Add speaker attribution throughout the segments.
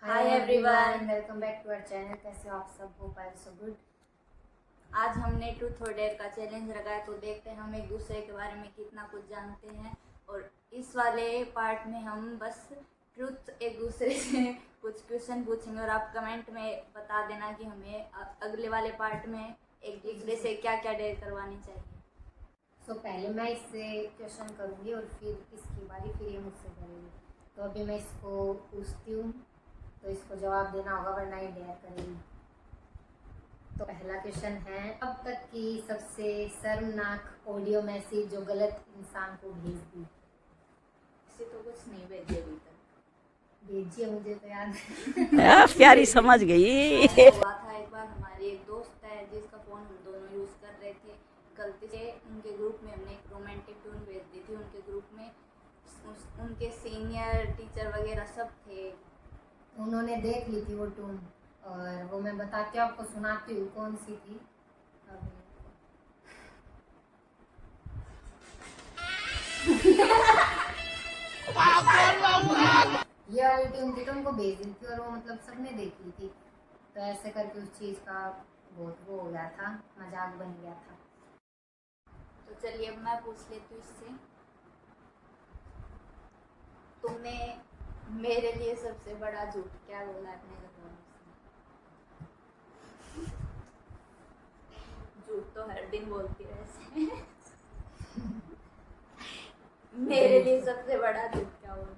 Speaker 1: Hi everyone, welcome back to our channel. कैसे हो आप सब? Hope I so good.
Speaker 2: आज हमने ट्रूथ और डेयर का चैलेंज रखा है, तो देखते हैं हम एक दूसरे के बारे में कितना कुछ जानते हैं। और इस वाले पार्ट में हम बस ट्रूथ एक दूसरे से कुछ क्वेश्चन पूछेंगे और आप कमेंट में बता देना कि हमें अगले वाले पार्ट में एक दूसरे से क्या क्या डेयर करवानी चाहिए।
Speaker 1: सो पहले मैं इससे क्वेश्चन करूँगी और फिर इसकी बारी फिर ये मुझसे करेगी। तो अभी मैं इसको पूछती हूँ, तो इसको जवाब देना होगा वरना ये डेयर करेगी। तो पहला क्वेश्चन है, अब तक की सबसे शर्मनाक ऑडियो मैसेज जो गलत इंसान को भेज दी।
Speaker 2: इसे तो कुछ नहीं भेजे अभी तक।
Speaker 1: भेजिए, मुझे तो याद
Speaker 3: प्यारी समझ गई।
Speaker 2: हुआ था एक बार, हमारी एक दोस्त है जिसका फ़ोन हम दोनों यूज़ कर रहे थे। गलती से उनके ग्रुप में हमने एक रोमांटिक ट्यून भेज दी थी। उनके ग्रुप में उनके सीनियर टीचर वगैरह सब थे।
Speaker 1: उन्होंने देख ली थी वो ट्यून, और वो मैं बताती हूँ आपको, सुनाती हूँ कौन सी थी। ये वाली ट्यून थी तो उनको भेज दी थी और वो मतलब सबने देख ली थी। तो ऐसे करके उस चीज़ का बहुत वो हो गया था, मजाक बन गया था।
Speaker 2: तो चलिए अब मैं पूछ लेती हूँ इससे। तुमने मेरे लिए सबसे बड़ा झूठ क्या बोला अपने घरवालों से? झूठ तो हर दिन बोलती रहती है। मेरे लिए सबसे बड़ा झूठ क्या बोला?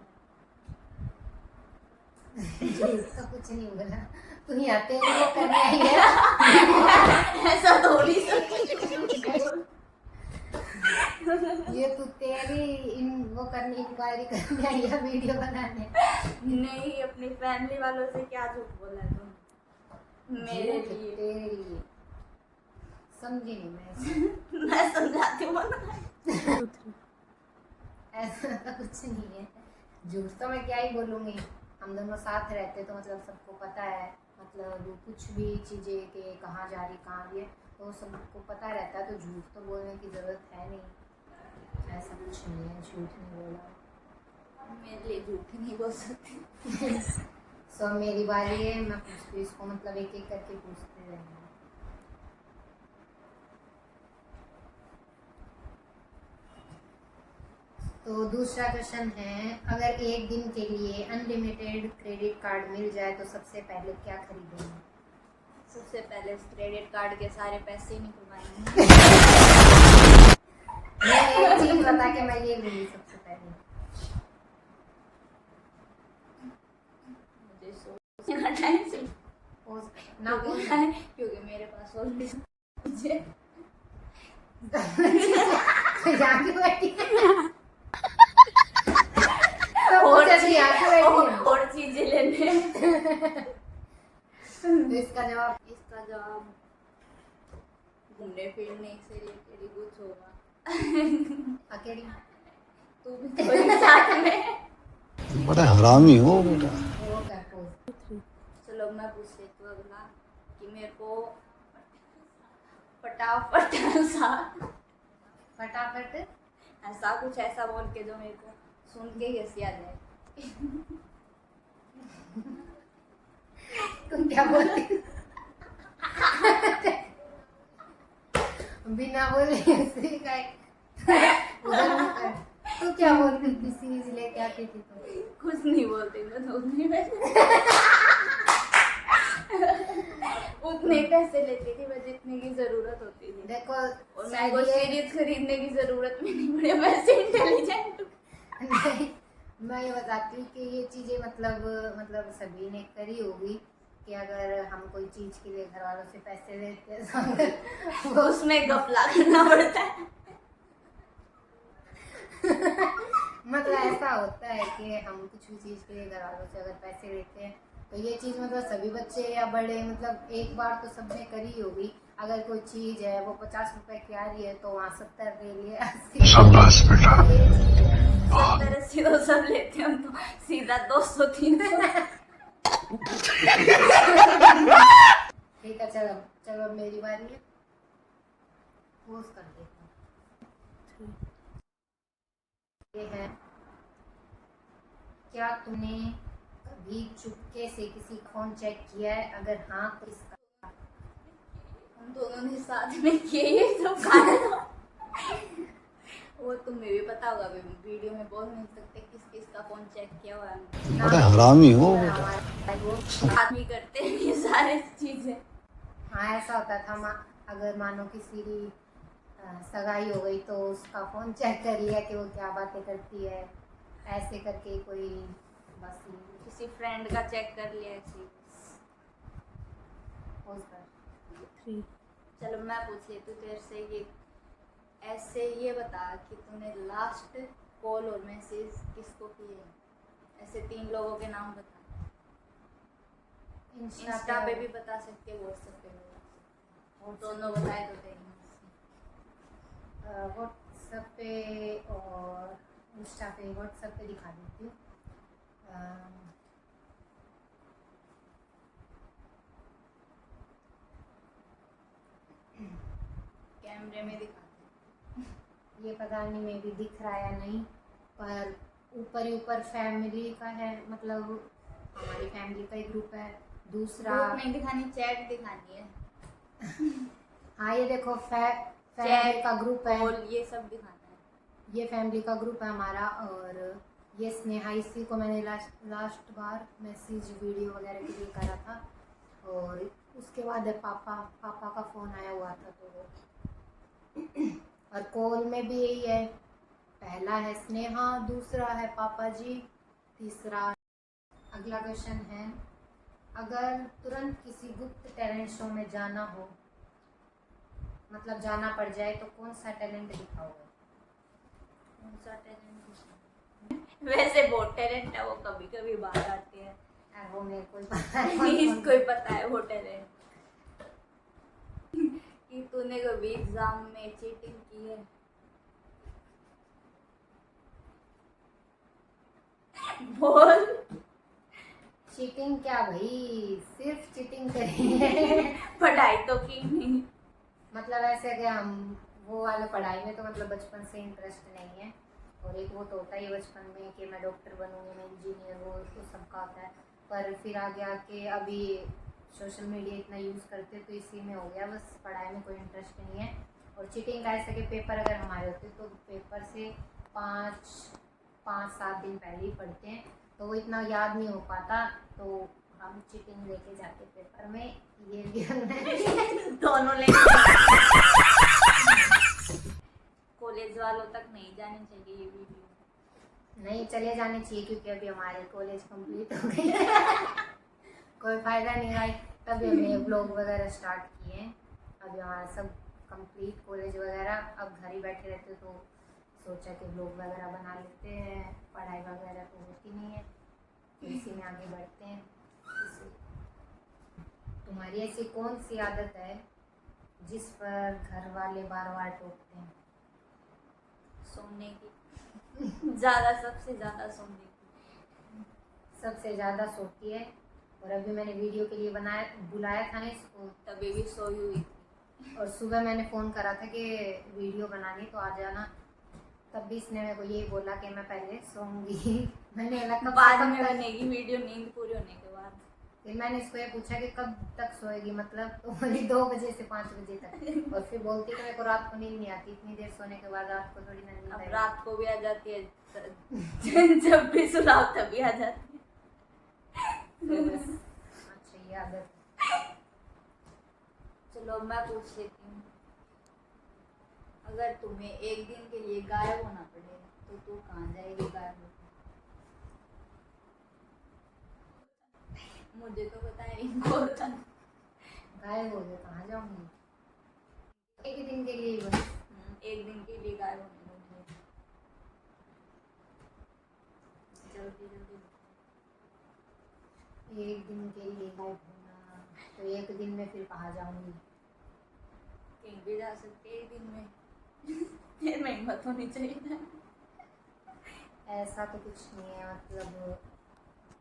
Speaker 1: झूठ तो कुछ नहीं बोला, तू यहाँ पे वो करने आई है।
Speaker 2: ऐसा थोड़ी सा
Speaker 1: ये तू तेरी वो करने, इंक्वायरी करने आई है, वीडियो बनाने
Speaker 2: नहीं, अपनी फैमिली वालों से क्या झूठ बोला तुम मेरे लिए?
Speaker 1: तेरे लिए समझी नहीं मैं।
Speaker 2: मैं समझाती हूँ ना।
Speaker 1: ऐसा तो कुछ नहीं है, झूठ तो मैं क्या ही बोलूँगी। हम दोनों साथ रहते तो मतलब सबको पता है, मतलब कुछ भी चीज़ें कि कहाँ जा रही कहाँ भी है तो सबको पता रहता है, तो झूठ तो बोलने की ज़रूरत है नहीं। ऐसा कुछ नहीं है, झूठ नहीं बोला।
Speaker 2: मेरे लिए झूठ नहीं बोल सकती।
Speaker 1: सो मेरी बारी है, मैं पूछती हूँ इसको, मतलब एक एक करके पूछते रहेंगे। तो दूसरा क्वेश्चन है, अगर एक दिन के लिए अनलिमिटेड क्रेडिट कार्ड मिल जाए तो सबसे पहले क्या खरीदेंगे?
Speaker 2: सबसे पहले उस क्रेडिट कार्ड के सारे पैसे निकलवाएंगे।
Speaker 1: मैं एक चीज बता के मैं ये लूंगी सबसे पहले।
Speaker 2: मुझे सोचना टाइम से
Speaker 1: ना बोलना
Speaker 2: है क्योंकि मेरे पास ऑलरेडी मुझे
Speaker 1: यहाँ की बैठी है।
Speaker 2: और चीजें लेने हैं।
Speaker 1: तो इसका जवाब
Speaker 2: घूमने फिरने से रिलेटेड कुछ होगा।
Speaker 1: अकेली
Speaker 2: तू भी तो साथ में।
Speaker 3: बड़ा हरामी हो बेटा।
Speaker 1: वो कर पोज।
Speaker 2: चलो मैं पूछ लेती हूँ अगला कि मेरे को फटाफट ऐसा कुछ ऐसा बोल के जो मेरे को सुन के ही हंसी आ जाए।
Speaker 1: तुम क्या बोलती? बिना बोले ऐसे का उधर मुँह कर। तू क्या बोलती थी? सीरीज लेके आती थी तो
Speaker 2: कुछ नहीं बोलती मैं, तो उतने पैसे लेती थी मैं जितने की जरूरत होती थी।
Speaker 1: देखो,
Speaker 2: और मेरे को सीरीज खरीदने की जरूरत भी नहीं पड़ी, वैसे इंटेलिजेंट।
Speaker 1: नहीं, मैं ये बताती हूँ कि ये चीज़ें मतलब सभी ने करी होगी कि अगर हम कोई चीज़ के लिए घर वालों से पैसे लेते हैं
Speaker 2: तो उसमें घपला करना पड़ता है।
Speaker 1: मतलब ऐसा होता है कि हम कुछ भी चीज़ के लिए घर वालों से अगर पैसे लेते हैं तो ये चीज़ मतलब सभी बच्चे या बड़े मतलब एक बार तो सबने करी होगी। अगर कोई चीज़ है वो 50 रुपए की आ रही है तो वहाँ 70 ले लिए, 80
Speaker 3: शाबाश बेटा।
Speaker 1: ये चीज़ है।
Speaker 2: 70-80 तो सब लेते हैं, हम तो सीधा 200-300।
Speaker 1: ठीक है, चलो चलो मेरी बारी है, पोज कर देता हूँ। ये है, क्या तूने भी चुपके से किसी का फोन चेक किया है? अगर हाँ तो इसका।
Speaker 2: हम दोनों ने साथ में किए ये सब खाना। वो तुम्हें भी पता होगा, वीडियो में बोल नहीं सकते किस किस का फोन चेक किया हुआ है।
Speaker 3: बड़ा हरामी हो बेटा।
Speaker 1: हमारा वो
Speaker 2: आदमी करते हैं ये सारी चीजें।
Speaker 1: हाँ ऐसा होता था। अगर मानो किसी की सगाई हो गई तो उसका फ़ोन चेक कर लिया कि वो क्या बातें करती है, ऐसे करके कोई बस
Speaker 2: किसी फ्रेंड का चेक कर लिया ऐसे। चलो मैं पूछ लेती हूँ तेरे से ये, ऐसे ये बता कि तूने लास्ट कॉल और मैसेज किसको किए? ऐसे 3 लोगों के नाम बता। इंस्टा पे भी बता सकते, व्हाट्सएप पे भी बता सकते, और दोनों बताए तो तेरी
Speaker 1: व्हाट्सएप पे और इंस्टा पे। व्हाट्सएप पे दिखा देती हूँ।
Speaker 2: कैमरे में दिखा।
Speaker 1: ये पता नहीं मे भी दिख रहा है या नहीं, पर ऊपर ही ऊपर फैमिली का है, मतलब हमारी फैमिली का ही ग्रुप है। दूसरा
Speaker 2: ग्रुप नहीं दिखानी, चैट दिखानी है।
Speaker 1: हाँ ये देखो फैमिली का ग्रुप है,
Speaker 2: और ये सब दिखाना है।
Speaker 1: ये फैमिली का ग्रुप है हमारा। और ये स्नेहा, इसी को मैंने लास्ट बार मैसेज वीडियो वगैरह के लिए करा था। और उसके बाद है पापा का फ़ोन आया हुआ था तो वो। और कॉल में भी यही है, पहला है स्नेहा, दूसरा है पापा जी, तीसरा। अगला क्वेश्चन है, अगर तुरंत किसी गुप्त टैलेंट शो में जाना हो, मतलब जाना पड़ जाए, तो कौन सा टैलेंट दिखाओगे?
Speaker 2: कौन सा टैलेंट? वैसे बहुत टैलेंट है, वो कभी कभी बाहर आते हैं।
Speaker 1: वो मेरे को ही पता है।
Speaker 2: इसको ही पता है वो टैलेंट। कि तूने कभी एग्जाम में चीटिंग की है? बोल।
Speaker 1: चीटिंग क्या भाई, सिर्फ चीटिंग करी है।
Speaker 2: पढ़ाई तो की नहीं।
Speaker 1: मतलब ऐसे कि हम वो वाले पढ़ाई में तो मतलब बचपन से इंटरेस्ट नहीं है। और एक वो तो होता ही बचपन में कि मैं डॉक्टर बनूंगी, मैं इंजीनियर, वो तो सबका होता है। पर फिर आगे आके अभी सोशल मीडिया इतना यूज़ करते तो इसी में हो गया, बस पढ़ाई में कोई इंटरेस्ट नहीं है। और चीटिंग का ऐसा कि पेपर अगर हमारे होते तो पेपर से 5-7 दिन पहले ही पढ़ते हैं, तो वो इतना याद नहीं हो पाता, तो हम चीटिंग लेके जाते पेपर में। ये भी हमने
Speaker 2: दोनों ले। कॉलेज वालों तक नहीं जानी चाहिए ये वीडियो।
Speaker 1: नहीं चले जाने चाहिए, क्योंकि अभी हमारे कॉलेज कंप्लीट हो गई है। कोई फ़ायदा नहीं भाई, तभी हमने ब्लॉग वगैरह स्टार्ट किए हैं। अभी हमारा सब कंप्लीट कॉलेज वगैरह, अब घर ही बैठे रहते तो सोचा कि ब्लॉग वगैरह बना लेते हैं। पढ़ाई वगैरह तो होती नहीं है, तो इसी में आगे बढ़ते हैं। तुम्हारी ऐसी कौन सी आदत है जिस पर घर वाले बार बार टोकते हैं?
Speaker 2: सोने की। ज्यादा, सबसे ज्यादा सोने की।
Speaker 1: सबसे ज़्यादा सोती है। और अभी मैंने वीडियो के लिए बुलाया था ना इसको,
Speaker 2: तभी भी सोई हुई थी।
Speaker 1: और सुबह मैंने फ़ोन करा था कि वीडियो बनानी तो आ जाना, तब भी इसने मेरे को यही बोला कि मैं पहले सोऊंगी। मैंने बोला
Speaker 2: बाद में बनेगी वीडियो, नींद पूरी होने के बाद।
Speaker 1: फिर मैंने इसको ये पूछा कि कब तक सोएगी, मतलब तो बोली 2 बजे से 5 बजे तक। और फिर बोलती कि मेरे को रात को नींद नहीं आती, इतनी देर सोने के बाद रात को थोड़ी ना नींद
Speaker 2: अब
Speaker 1: आएगी।
Speaker 2: रात को भी आ जाती है। जब भी सुनाओ तभी आ जाती है।
Speaker 1: अच्छा ये आदत।
Speaker 2: चलो मैं पूछ लेती हूँ, अगर तुम्हें एक दिन के लिए गायब होना पड़े तो तू कहाँ जाएगी गायब होकर? मुझे तो पता है, इनको पता है।
Speaker 1: गायब हो गए कहाँ जाऊंगी? एक ही दिन के लिए बस।
Speaker 2: एक दिन के लिए गायब होने दो। जल्दी जल्दी।
Speaker 1: एक दिन के लिए गायब होना, तो एक दिन में फिर कहाँ जाऊंगी?
Speaker 2: कहीं भी जा सकते एक दिन में। फिर में हिम्मत होनी चाहिए।
Speaker 1: ऐसा तो कुछ नहीं है, मतलब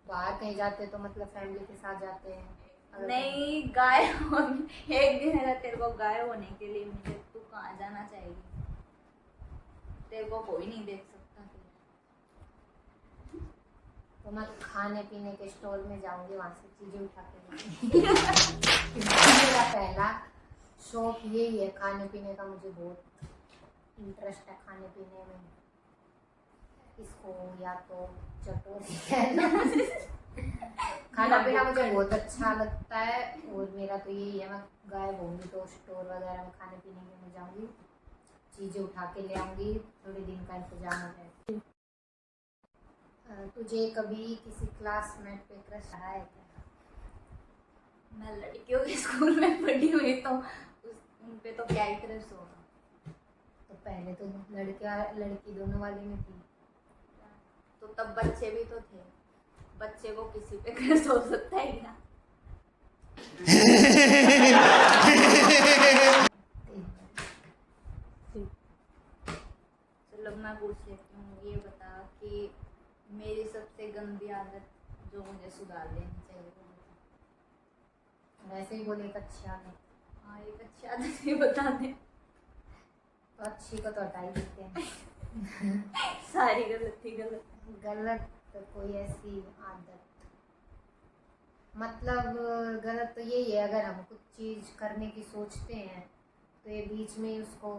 Speaker 1: बाहर कहीं जाते तो मतलब फैमिली के साथ जाते हैं। अगर
Speaker 2: नहीं, गायब होने एक दिन है तेरे को गायब होने के लिए मिले, तू कहाँ जाना चाहेगी? तेरे को कोई नहीं देख सकता फिर।
Speaker 1: तो मैं खाने पीने के स्टोर में जाऊंगी, वहाँ से चीज़ें उठा के लाऊंगी। मेरा पहला शौक यही है, खाने पीने का मुझे बहुत इंटरेस्ट है खाने पीने में। इसको या तो चटोरी कह लो। खाना पीना मुझे बहुत अच्छा लगता है और मेरा तो यही है, मैं गायब होंगी तो स्टोर वगैरह में खाने पीने के में जाऊंगी, चीज़ें उठा के ले आऊंगी, थोड़े दिन का इंतजाम हो जाए। तुझे कभी किसी क्लासमेट पे क्रश आया है क्या?
Speaker 2: मैं लड़कियों के स्कूल में पढ़ी हुई तो उन पे तो क्या ही क्रश होगा।
Speaker 1: तो पहले तो लड़का लड़की दोनों वाली में थी।
Speaker 2: तो तब बच्चे भी तो थे, बच्चे को किसी पे क्रश हो सकता है क्या? चलो मैं पूछ लेती हूँ, ये बता कि मेरी सबसे गंदी आदत जो मुझे सुधार लेनी चाहिए वो बता।
Speaker 1: वैसे ही बोले एक अच्छी आदत।
Speaker 2: हाँ एक अच्छी आदत ही बता दे।
Speaker 1: तो अच्छी को तो हटा ही देते हैं।
Speaker 2: सारी गलत थी गलत।
Speaker 1: गलत तो कोई ऐसी आदत, मतलब गलत तो यही है, अगर हम कुछ चीज़ करने की सोचते हैं तो ये बीच में ही उसको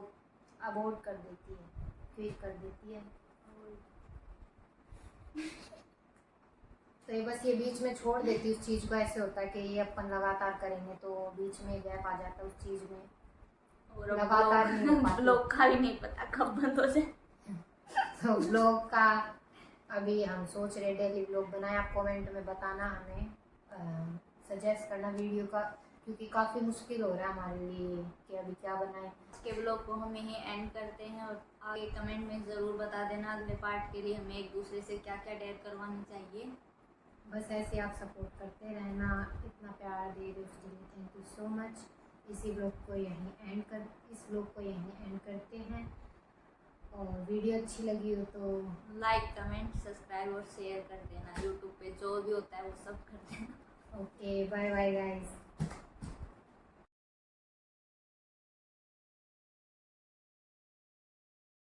Speaker 1: अबॉर्ट कर देती है, क्विट कर देती है। तो ये बस ये बीच में छोड़ देती है उस चीज़ को। ऐसे होता है कि ये अपन लगातार करेंगे तो बीच में गैप आ जाता है उस चीज़ में,
Speaker 2: और
Speaker 1: लगातार नहीं हो पाती।
Speaker 2: ब्लॉग का भी नहीं पता कब बंद हो जाए।
Speaker 1: तो ब्लॉग का अभी हम सोच रहे डेली ब्लॉग बनाए, आप कमेंट में बताना, हमें सजेस्ट करना वीडियो का, क्योंकि काफ़ी मुश्किल हो रहा है हमारे लिए कि अभी क्या बनाएं।
Speaker 2: के ब्लॉग को हम यहीं एंड करते हैं और आगे कमेंट में ज़रूर बता देना अगले पार्ट के लिए हमें एक दूसरे से क्या क्या डेयर करवानी चाहिए।
Speaker 1: बस ऐसे आप सपोर्ट करते रहना, इतना प्यार दे रहे उसके लिए थैंक यू सो मच। इस ब्लॉग को यहीं एंड करते हैं, और वीडियो अच्छी लगी हो तो
Speaker 2: लाइक कमेंट सब्सक्राइब और शेयर कर देना। यूट्यूब पे जो भी होता है वो सब कर देना।
Speaker 1: Okay, bye bye guys.